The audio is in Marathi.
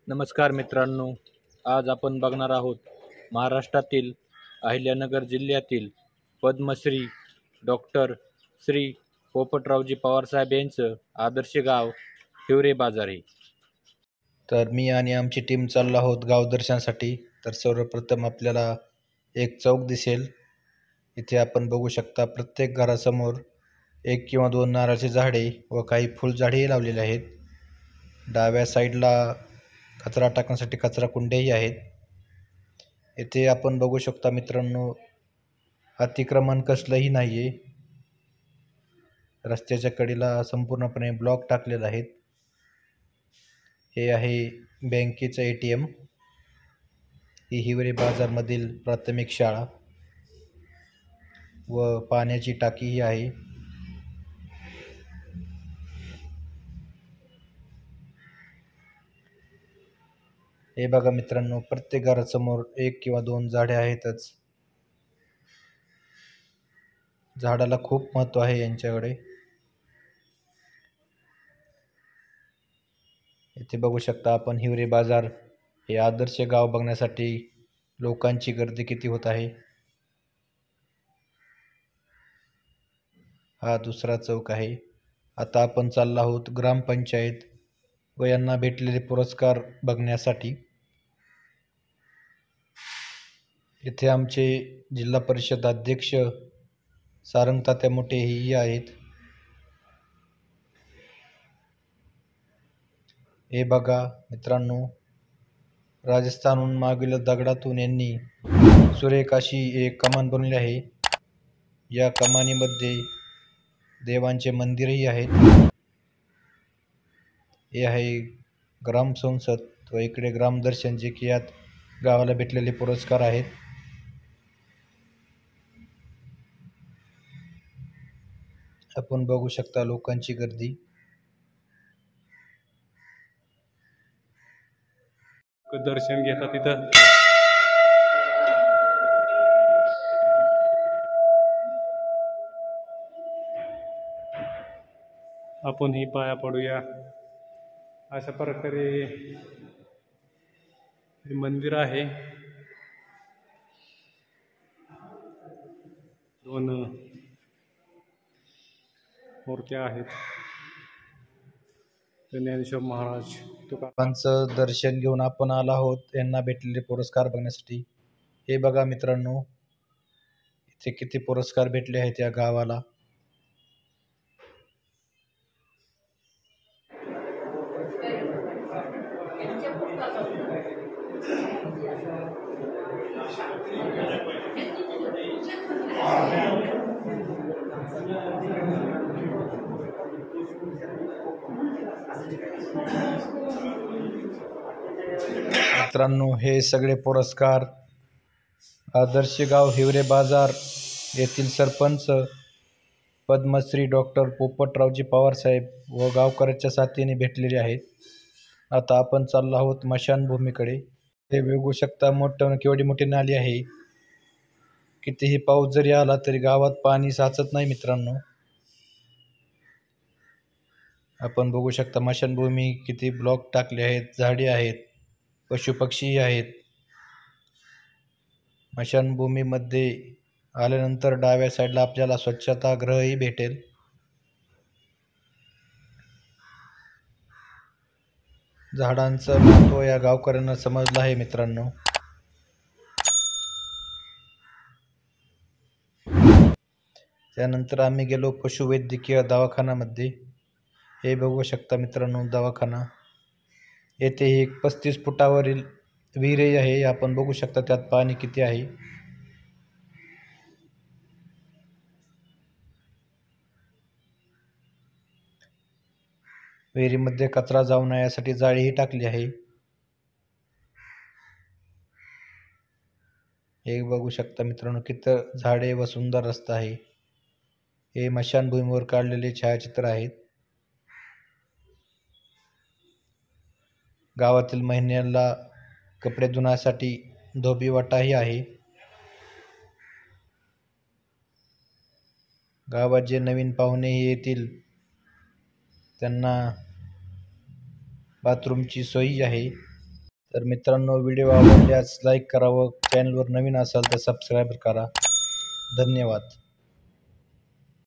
नमस्कार मित्रांनो, आज आपण बघणार आहोत महाराष्ट्रातील अहिल्यानगर जिल्ह्यातील पद्मश्री डॉक्टर श्री पोपटरावजी पवारसाहेब यांचं आदर्श गाव हिवरे बाजार आहे. तर मी आणि आमची टीम चाललो आहोत गाव दर्शनासाठी. तर सर्वप्रथम आपल्याला एक चौक दिसेल. इथे आपण बघू शकता प्रत्येक घरासमोर एक किंवा दोन नारळाची झाडे व काही फुलझाडेही लावलेली आहेत. डाव्या साईडला कचरा टाकण्यासाठी कचरा कुंड्याही आहेत. येथे आपण बघू शकता मित्रांनो, अतिक्रमण कसलंही नाही आहे. रस्त्याच्या कडेला संपूर्णपणे ब्लॉक टाकलेला आहेत. हे आहे बँकेचं ATM. ही हिवरे बाजारमधील प्राथमिक शाळा व पाण्याची टाकीही आहे. हे बघा मित्रांनो, प्रत्येक घरासमोर एक किंवा दोन झाडे आहेतच. झाडाला खूप महत्त्व आहे यांच्याकडे. इथे बघू शकता आपण हिवरे बाजार हे आदर्श गाव बघण्यासाठी लोकांची गर्दी किती होत आहे. हा दुसरा चौक आहे. आता आपण चाललो आहोत ग्रामपंचायत व यांना भेटलेले पुरस्कार बघण्यासाठी. इथे आमचे जिल्हा परिषद अध्यक्ष सारंग तात्या मोठे हेही आहेत. हे बघा मित्रांनो, राजस्थानहून मागवलेल्या दगडातून यांनी सुरेख अशी एक कमान बनवली आहे. या कमानीमध्ये देवांचे मंदिरही आहेत. हे आहे ग्रामसंसद व इकडे ग्रामदर्शन, जे की यात गावाला भेटलेले पुरस्कार आहेत. आपण बघू शकता लोकांची गर्दी. दर्शन घेतात तिथं. आपण ही पाया पडूया. अशा प्रकारे हे मंदिर आहे. दोन मूर्त्या आहेत. ज्ञानेश्वर महाराज तुकारामांचं दर्शन घेऊन आपण आलो आहोत यांना भेटलेले पुरस्कार बघण्यासाठी. हे बघा मित्रांनो, इथे किती पुरस्कार भेटले आहेत या गावाला. मित्रांनो, हे सगळे पुरस्कार आदर्श गाव हिवरे बाजार येथील सरपंच पद्मश्री डॉक्टर पोपटरावजी पवारसाहेब व गावकऱ्याच्या साथीने भेटलेले आहेत. आता आपण चाललो आहोत स्मशानभूमीकडे. हे बघू शकता केवढी मोठी नाली आहे. कितीही पाऊस जरी आला तरी गावात पाणी साचत नाही मित्रांनो. आपण बघू शकता स्मशानभूमी किती ब्लॉक टाकले आहेत, झाडे आहेत, पशुपक्षीही आहेत. स्मशानभूमीमध्ये आल्यानंतर डाव्या साईडला आपल्याला स्वच्छतागृहही भेटेल. झाडांचं महत्त्व या गावकऱ्यांना समजलं आहे मित्रांनो. त्यानंतर आम्ही गेलो पशुवैद्यकीय दवाखान्यामध्ये. हे बघू शकता मित्रांनो दवाखाना. येथे एक 35 फुटावरील विहीरही आहे. आपण बघू शकता त्यात पाणी किती आहे. विहिरीमध्ये कचरा जाऊ नये यासाठी जाळीही टाकली आहे. हे बघू शकता मित्रांनो किती झाडे व सुंदर रस्ता आहे. हे स्मशानभूमीवर काढलेले छायाचित्र आहेत. गावातील महिन्याला कपडे धुण्यासाठी धोबीवाटाही आहे. गावात जे नवीन पाहुणे येतील त्यांना बाथरूमची सोयी आहे. तर मित्रांनो, व्हिडिओ आवडल्यास लाईक करा व चॅनलवर नवीन असाल तर सबस्क्राईब करा. धन्यवाद.